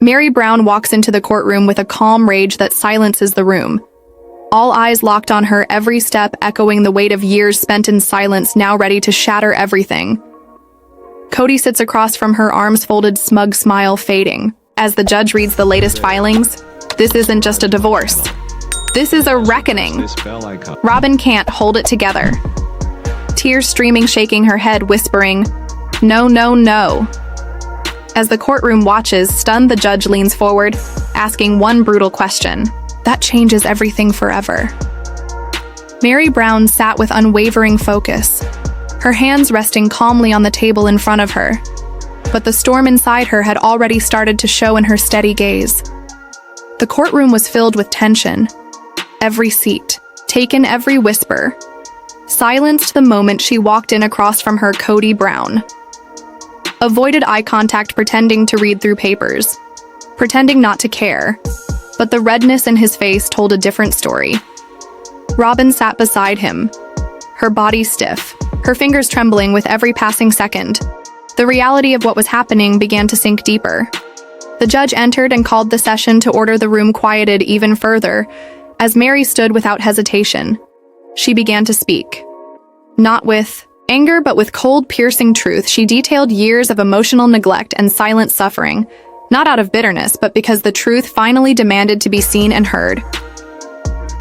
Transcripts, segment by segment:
Meri Brown walks into the courtroom with a calm rage that silences the room. All eyes locked on her, every step echoing the weight of years spent in silence, now ready to shatter everything. Kody sits across from her, arms folded, smug smile fading. As the judge reads the latest filings, this isn't just a divorce. This is a reckoning. Robyn can't hold it together. Tears streaming, shaking her head, whispering, "No, no, no." As the courtroom watches, stunned, the judge leans forward, asking one brutal question that changes everything forever. Meri Brown sat with unwavering focus, her hands resting calmly on the table in front of her. But the storm inside her had already started to show in her steady gaze. The courtroom was filled with tension. Every seat, taken, every whisper, silenced the moment she walked in across from her. Kody Brown avoided eye contact, pretending to read through papers, pretending not to care, but the redness in his face told a different story. Robyn sat beside him, her body stiff, her fingers trembling with every passing second. The reality of what was happening began to sink deeper. The judge entered and called the session to order, the room quieted even further. As Meri stood without hesitation, she began to speak. Not with anger, but with cold, piercing truth. She detailed years of emotional neglect and silent suffering, not out of bitterness, but because the truth finally demanded to be seen and heard.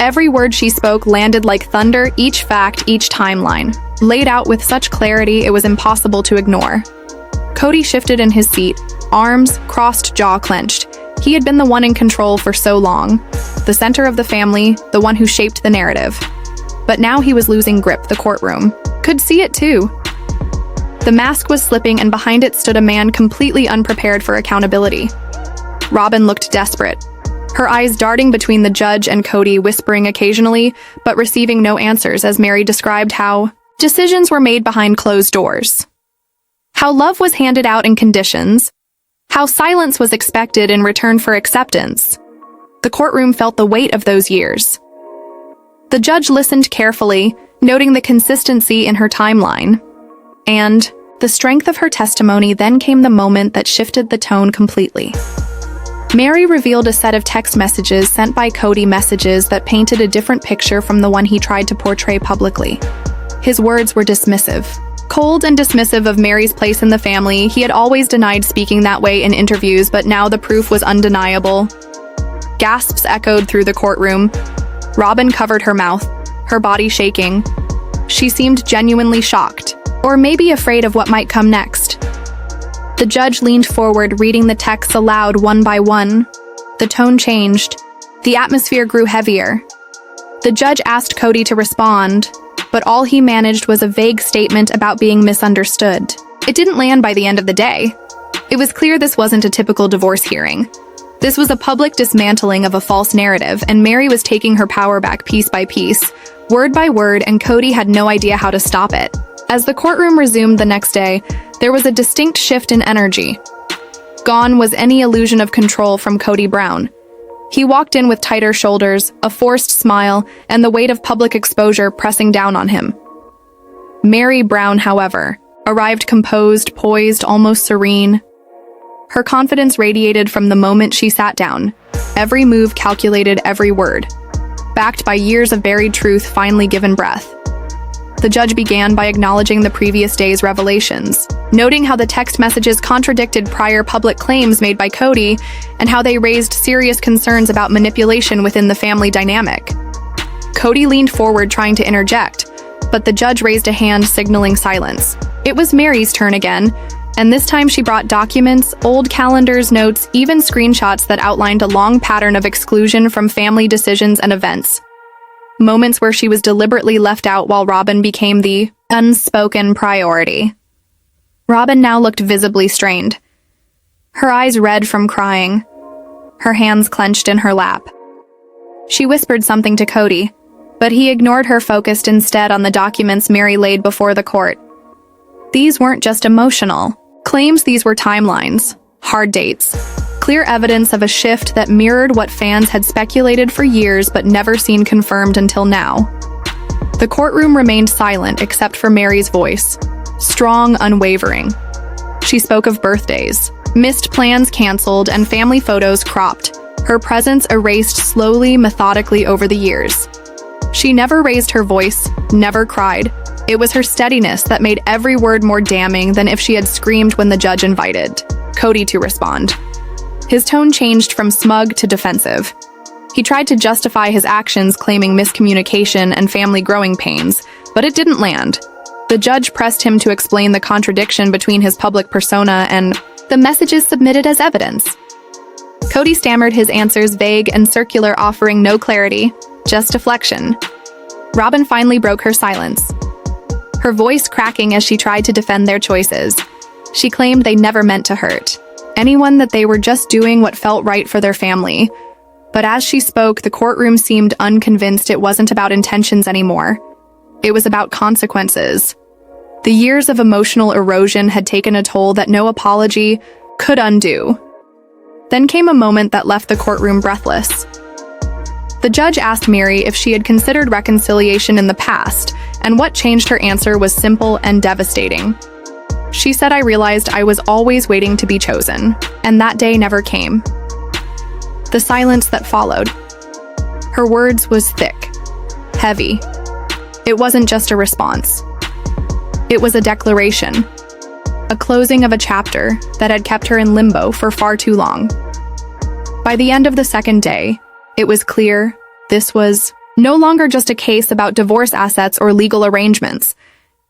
Every word she spoke landed like thunder, each fact, each timeline, laid out with such clarity it was impossible to ignore. Kody shifted in his seat, arms crossed, jaw clenched. He had been the one in control for so long, the center of the family, the one who shaped the narrative. But now he was losing grip. The courtroom could see it too. The mask was slipping, and behind it stood a man completely unprepared for accountability. Robyn looked desperate, her eyes darting between the judge and Kody, whispering occasionally, but receiving no answers, as Meri described how decisions were made behind closed doors, how love was handed out in conditions, how silence was expected in return for acceptance. The courtroom felt the weight of those years. The judge listened carefully, noting the consistency in her timeline and the strength of her testimony. Then came the moment that shifted the tone completely. Meri revealed a set of text messages sent by Kody, messages that painted a different picture from the one he tried to portray publicly. His words were dismissive, cold and dismissive of Meri's place in the family. He had always denied speaking that way in interviews, but now the proof was undeniable. Gasps echoed through the courtroom. Robyn covered her mouth, her body shaking. She seemed genuinely shocked, or maybe afraid of what might come next. The judge leaned forward, reading the texts aloud one by one. The tone changed. The atmosphere grew heavier. The judge asked Kody to respond, but all he managed was a vague statement about being misunderstood. It didn't land by the end of the day. It was clear this wasn't a typical divorce hearing. This was a public dismantling of a false narrative, and Meri was taking her power back piece by piece, word by word, and Kody had no idea how to stop it. As the courtroom resumed the next day, there was a distinct shift in energy. Gone was any illusion of control from Kody Brown. He walked in with tighter shoulders, a forced smile, and the weight of public exposure pressing down on him. Meri Brown, however, arrived composed, poised, almost serene. Her confidence radiated from the moment she sat down, every move calculated, every word, backed by years of buried truth finally given breath. The judge began by acknowledging the previous day's revelations, noting how the text messages contradicted prior public claims made by Kody and how they raised serious concerns about manipulation within the family dynamic. Kody leaned forward, trying to interject, but the judge raised a hand, signaling silence. It was Meri's turn again, and this time she brought documents, old calendars, notes, even screenshots that outlined a long pattern of exclusion from family decisions and events. Moments where she was deliberately left out while Robyn became the unspoken priority. Robyn now looked visibly strained, her eyes red from crying, her hands clenched in her lap. She whispered something to Kody, but he ignored her, focused instead on the documents Meri laid before the court. These weren't just emotional claims, these were timelines, hard dates, clear evidence of a shift that mirrored what fans had speculated for years but never seen confirmed until now. The courtroom remained silent except for Meri's voice, strong, unwavering. She spoke of birthdays, Missed plans canceled and family photos cropped, her presence erased slowly, methodically over the years. She never raised her voice, never cried. It was her steadiness that made every word more damning than if she had screamed when the judge invited Kody to respond. His tone changed from smug to defensive. He tried to justify his actions, claiming miscommunication and family growing pains, but it didn't land. The judge pressed him to explain the contradiction between his public persona and the messages submitted as evidence. Kody stammered his answers, vague and circular, offering no clarity, just deflection. Robyn finally broke her silence, her voice cracking as she tried to defend their choices. She claimed they never meant to hurt anyone, that they were just doing what felt right for their family. But as she spoke, the courtroom seemed unconvinced it wasn't about intentions anymore. It was about consequences. The years of emotional erosion had taken a toll that no apology could undo. Then came a moment that left the courtroom breathless. The judge asked Meri if she had considered reconciliation in the past, and what changed her answer was simple and devastating. She said, "I realized I was always waiting to be chosen, and that day never came." The silence that followed. Her words was thick, heavy. It wasn't just a response. It was a declaration, a closing of a chapter that had kept her in limbo for far too long. By the end of the second day, it was clear this was no longer just a case about divorce assets or legal arrangements.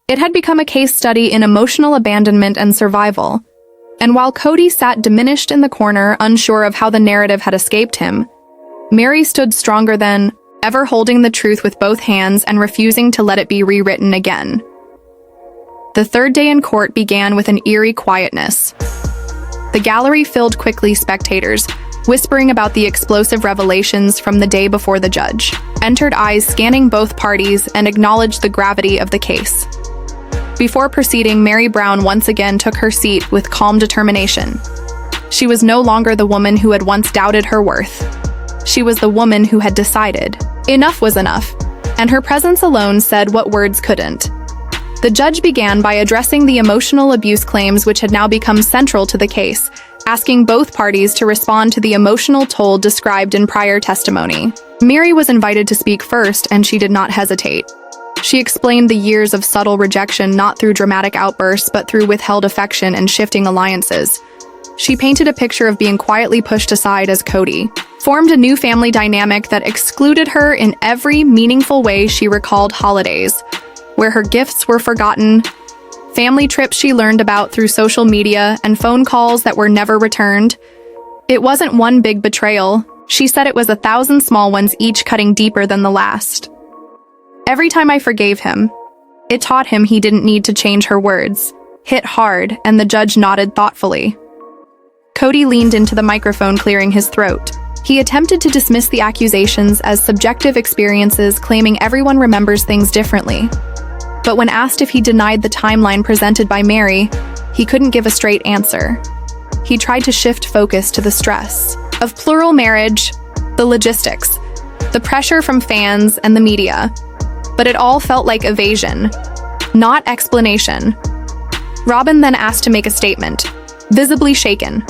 It had become a case study in emotional abandonment and survival. And while Kody sat diminished in the corner, unsure of how the narrative had escaped him, Meri stood stronger than ever, holding the truth with both hands and refusing to let it be rewritten again. The third day in court began with an eerie quietness. The gallery filled quickly, spectators whispering about the explosive revelations from the day before. The judge entered, eyes scanning both parties, and acknowledged the gravity of the case. Before proceeding, Meri Brown once again took her seat with calm determination. She was no longer the woman who had once doubted her worth. She was the woman who had decided enough was enough, and her presence alone said what words couldn't. The judge began by addressing the emotional abuse claims which had now become central to the case, asking both parties to respond to the emotional toll described in prior testimony. Meri was invited to speak first, and she did not hesitate. She explained the years of subtle rejection, not through dramatic outbursts, but through withheld affection and shifting alliances. She painted a picture of being quietly pushed aside as Kody formed a new family dynamic that excluded her in every meaningful way. She recalled holidays where her gifts were forgotten, family trips she learned about through social media, and phone calls that were never returned. It wasn't one big betrayal. She said it was 1,000 small ones, each cutting deeper than the last. Every time I forgave him, it taught him he didn't need to change. Her words hit hard, and the judge nodded thoughtfully. Kody leaned into the microphone, clearing his throat. He attempted to dismiss the accusations as subjective experiences, claiming everyone remembers things differently. But when asked if he denied the timeline presented by Meri, he couldn't give a straight answer. He tried to shift focus to the stress of plural marriage, the logistics, the pressure from fans and the media. But it all felt like evasion, not explanation. Robyn then asked to make a statement, visibly shaken.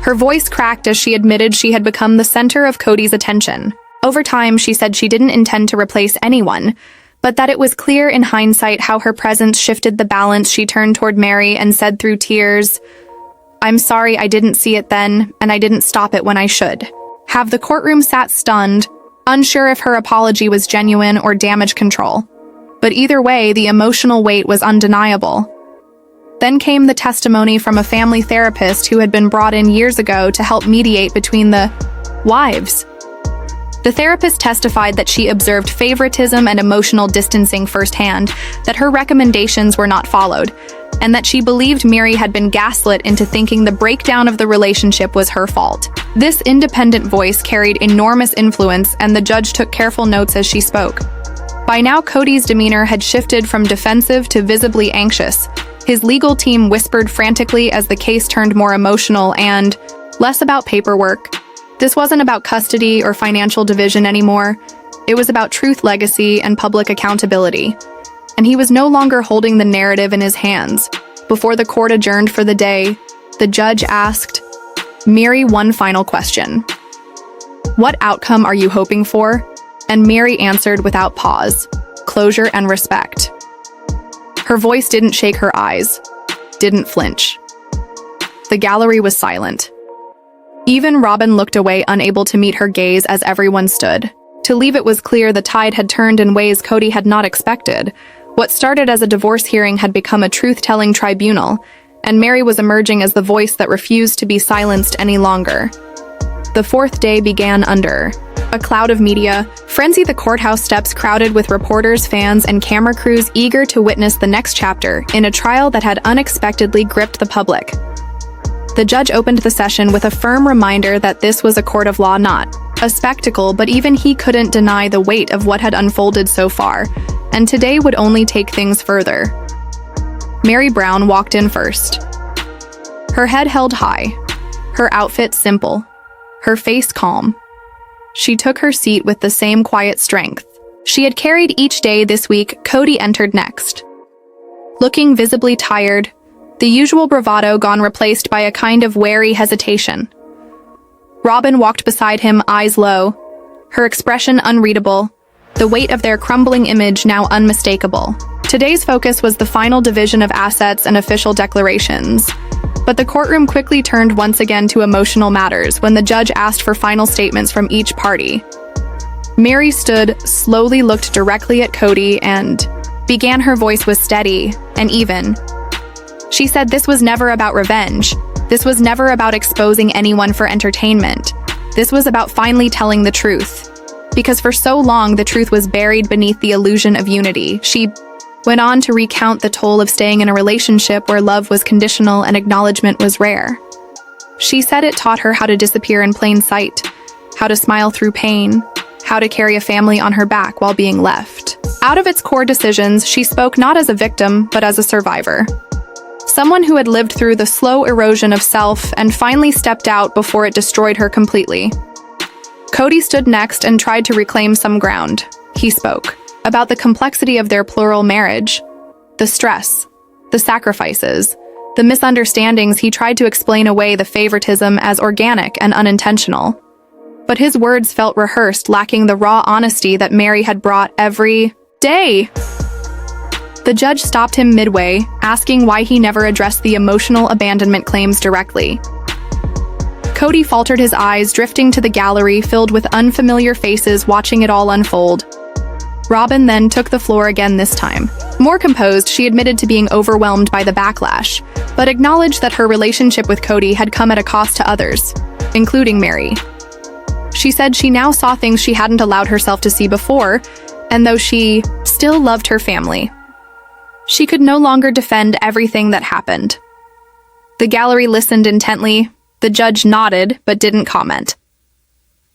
Her voice cracked as she admitted she had become the center of Kody's attention. Over time, she said she didn't intend to replace anyone, but that it was clear in hindsight how her presence shifted the balance. She turned toward Meri and said through tears, "I'm sorry I didn't see it then, and I didn't stop it when I should." Have the courtroom sat stunned, unsure if her apology was genuine or damage control. But either way, the emotional weight was undeniable. Then came the testimony from a family therapist who had been brought in years ago to help mediate between the wives. The therapist testified that she observed favoritism and emotional distancing firsthand, that her recommendations were not followed, and that she believed Meri had been gaslit into thinking the breakdown of the relationship was her fault. This independent voice carried enormous influence, and the judge took careful notes as she spoke. By now, Kody's demeanor had shifted from defensive to visibly anxious. His legal team whispered frantically as the case turned more emotional and less about paperwork. This wasn't about custody or financial division anymore. It was about truth, legacy, and public accountability. And he was no longer holding the narrative in his hands. Before the court adjourned for the day, the judge asked Meri one final question. "What outcome are you hoping for?" And Meri answered without pause, "Closure and respect." Her voice didn't shake her eyes, didn't flinch. The gallery was silent. Even Robyn looked away, unable to meet her gaze as everyone stood. To leave, it was clear the tide had turned in ways Kody had not expected. What started as a divorce hearing had become a truth-telling tribunal, and Meri was emerging as the voice that refused to be silenced any longer. The fourth day began under a cloud of media. Frenzy, the courthouse steps crowded with reporters, fans, and camera crews eager to witness the next chapter in a trial that had unexpectedly gripped the public. The judge opened the session with a firm reminder that this was a court of law, not a spectacle, but even he couldn't deny the weight of what had unfolded so far, and today would only take things further. Meri Brown walked in first. Her head held high, her outfit simple, her face calm. She took her seat with the same quiet strength she had carried each day this week. Kody entered next. Looking visibly tired, the usual bravado gone, replaced by a kind of wary hesitation. Robyn walked beside him, eyes low, her expression unreadable, the weight of their crumbling image now unmistakable. Today's focus was the final division of assets and official declarations. But the courtroom quickly turned once again to emotional matters when the judge asked for final statements from each party. Meri stood, slowly looked directly at Kody, and began. Her voice was steady and even. She said this was never about revenge. This was never about exposing anyone for entertainment. This was about finally telling the truth. Because for so long, the truth was buried beneath the illusion of unity. She went on to recount the toll of staying in a relationship where love was conditional and acknowledgement was rare. She said it taught her how to disappear in plain sight, how to smile through pain, how to carry a family on her back while being left. Out of its core decisions, she spoke not as a victim, but as a survivor. Someone who had lived through the slow erosion of self and finally stepped out before it destroyed her completely. Kody stood next and tried to reclaim some ground. He spoke about the complexity of their plural marriage, the stress, the sacrifices, the misunderstandings. He tried to explain away the favoritism as organic and unintentional. But his words felt rehearsed, lacking the raw honesty that Meri had brought every day. The judge stopped him midway, asking why he never addressed the emotional abandonment claims directly. Kody faltered, his eyes drifting to the gallery filled with unfamiliar faces watching it all unfold. Robyn then took the floor again, this time. More composed, she admitted to being overwhelmed by the backlash, but acknowledged that her relationship with Kody had come at a cost to others, including Meri. She said she now saw things she hadn't allowed herself to see before, and though she still loved her family, she could no longer defend everything that happened. The gallery listened intently. The judge nodded, but didn't comment.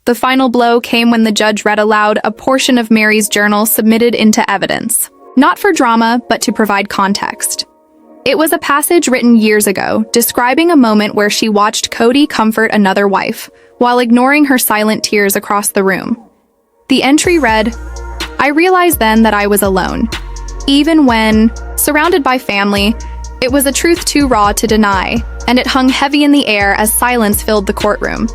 The final blow came when the judge read aloud a portion of Meri's journal submitted into evidence, not for drama, but to provide context. It was a passage written years ago, describing a moment where she watched Kody comfort another wife, while ignoring her silent tears across the room. The entry read, "I realized then that I was alone. Even when surrounded by family, it was a truth too raw to deny, and it hung heavy in the air as silence filled the courtroom."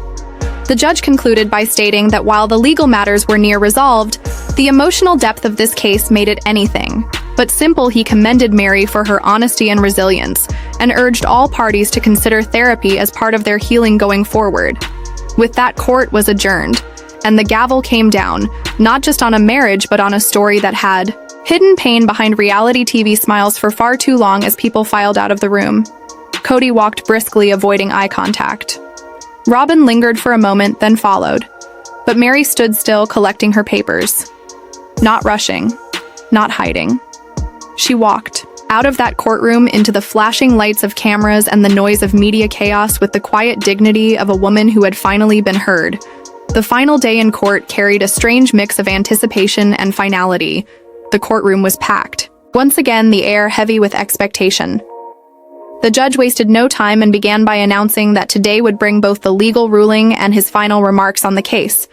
The judge concluded by stating that while the legal matters were near resolved, the emotional depth of this case made it anything but simple. He commended Meri for her honesty and resilience, and urged all parties to consider therapy as part of their healing going forward. With that, court was adjourned, and the gavel came down, not just on a marriage but on a story that had hidden pain behind reality TV smiles for far too long. As people filed out of the room, Kody walked briskly, avoiding eye contact. Robyn lingered for a moment, then followed, but Meri stood still, collecting her papers. Not rushing, not hiding. She walked out of that courtroom into the flashing lights of cameras and the noise of media chaos with the quiet dignity of a woman who had finally been heard. The final day in court carried a strange mix of anticipation and finality. The courtroom was packed, once again the air heavy with expectation. The judge wasted no time and began by announcing that today would bring both the legal ruling and his final remarks on the case.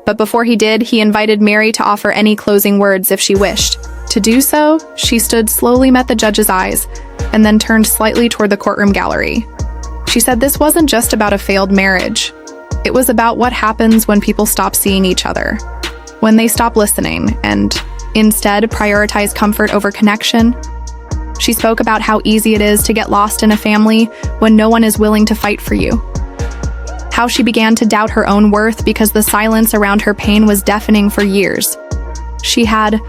But before he did, he invited Meri to offer any closing words if she wished. To do so, she stood, slowly met the judge's eyes, and then turned slightly toward the courtroom gallery. She said this wasn't just about a failed marriage. It was about what happens when people stop seeing each other, when they stop listening and instead prioritize comfort over connection. She spoke about how easy it is to get lost in a family when no one is willing to fight for you. How she began to doubt her own worth because the silence around her pain was deafening for years. She had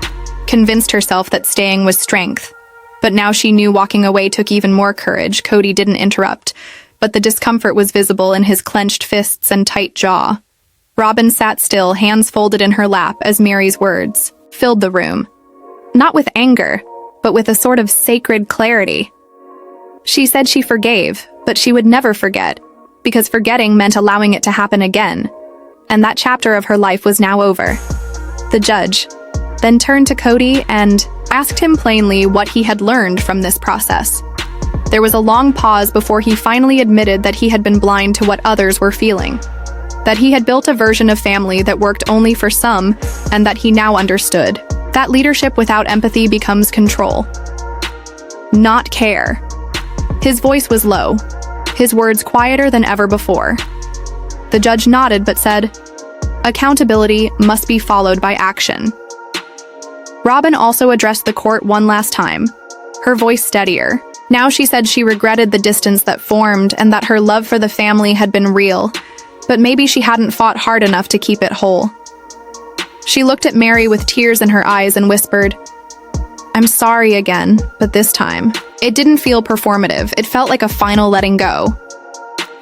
convinced herself that staying was strength, but now she knew walking away took even more courage. Kody didn't interrupt, but the discomfort was visible in his clenched fists and tight jaw. Robyn sat still, hands folded in her lap, as Meri's words filled the room. Not with anger, but with a sort of sacred clarity. She said she forgave, but she would never forget, because forgetting meant allowing it to happen again. And that chapter of her life was now over. The judge then turned to Kody and asked him plainly what he had learned from this process. There was a long pause before he finally admitted that he had been blind to what others were feeling, that he had built a version of family that worked only for some, and that he now understood that leadership without empathy becomes control, not care. His voice was low, his words quieter than ever before. The judge nodded but said, "Accountability must be followed by action." Robyn also addressed the court one last time, her voice steadier. Now she said she regretted the distance that formed and that her love for the family had been real, but maybe she hadn't fought hard enough to keep it whole. She looked at Meri with tears in her eyes and whispered, "I'm sorry again, but this time." It didn't feel performative, it felt like a final letting go.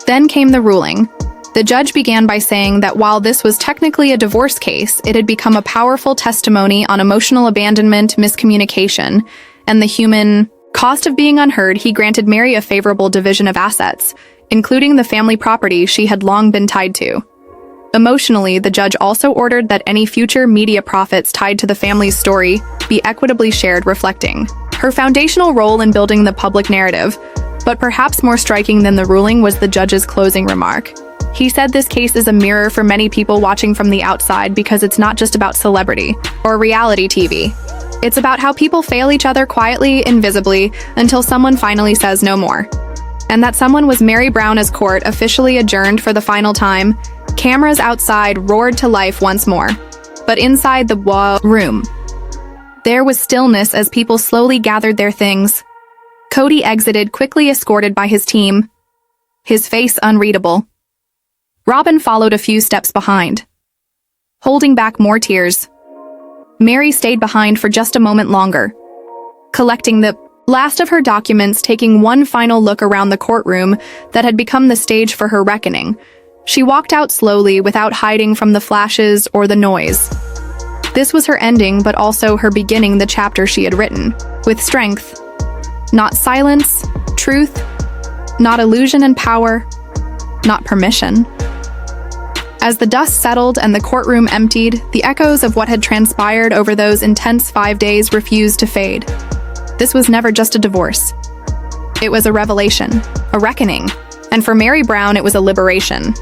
Then came the ruling. The judge began by saying that while this was technically a divorce case, it had become a powerful testimony on emotional abandonment, miscommunication, and the human cost of being unheard. He granted Meri a favorable division of assets, including the family property she had long been tied to. Emotionally, the judge also ordered that any future media profits tied to the family's story be equitably shared, reflecting her foundational role in building the public narrative. But perhaps more striking than the ruling was the judge's closing remark. He said this case is a mirror for many people watching from the outside because it's not just about celebrity or reality TV. It's about how people fail each other quietly, invisibly, until someone finally says no more. And that someone was Meri Brown. As court officially adjourned for the final time, cameras outside roared to life once more. But inside the room, there was stillness as people slowly gathered their things. Kody exited, quickly escorted by his team, his face unreadable. Robyn followed a few steps behind, holding back more tears. Meri stayed behind for just a moment longer, collecting the last of her documents, taking one final look around the courtroom that had become the stage for her reckoning. She walked out slowly, without hiding from the flashes or the noise. This was her ending, but also her beginning, the chapter she had written, with strength. Not silence, truth, not illusion and power, not permission. As the dust settled and the courtroom emptied, the echoes of what had transpired over those intense 5 days refused to fade. This was never just a divorce. It was a revelation, a reckoning, and for Meri Brown it was a liberation.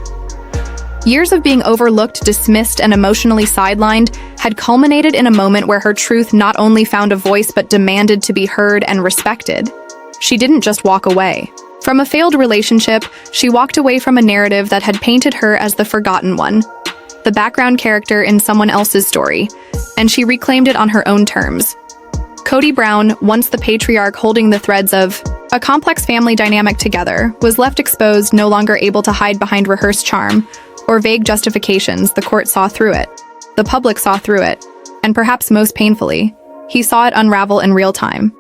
Years of being overlooked, dismissed, and emotionally sidelined had culminated in a moment where her truth not only found a voice but demanded to be heard and respected. She didn't just walk away. From a failed relationship, she walked away from a narrative that had painted her as the forgotten one, the background character in someone else's story, and she reclaimed it on her own terms. Kody Brown, once the patriarch holding the threads of a complex family dynamic together, was left exposed, no longer able to hide behind rehearsed charm or vague justifications. The court saw through it. The public saw through it. And perhaps most painfully, he saw it unravel in real time.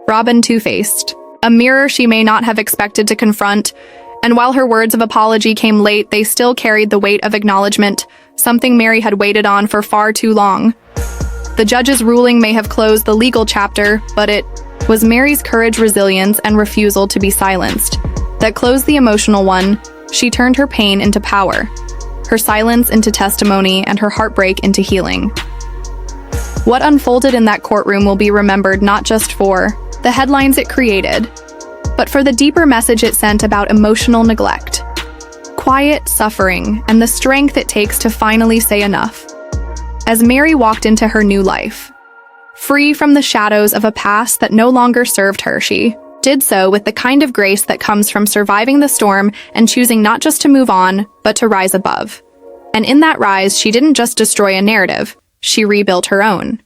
Robyn two-faced, a mirror she may not have expected to confront, and while her words of apology came late, they still carried the weight of acknowledgement, something Meri had waited on for far too long. The judge's ruling may have closed the legal chapter, but it was Meri's courage, resilience, and refusal to be silenced that closed the emotional one. She turned her pain into power, her silence into testimony, and her heartbreak into healing. What unfolded in that courtroom will be remembered not just for the headlines it created, but for the deeper message it sent about emotional neglect, quiet suffering, and the strength it takes to finally say enough. As Meri walked into her new life, free from the shadows of a past that no longer served her, she did so with the kind of grace that comes from surviving the storm and choosing not just to move on, but to rise above. And in that rise, she didn't just destroy a narrative, she rebuilt her own.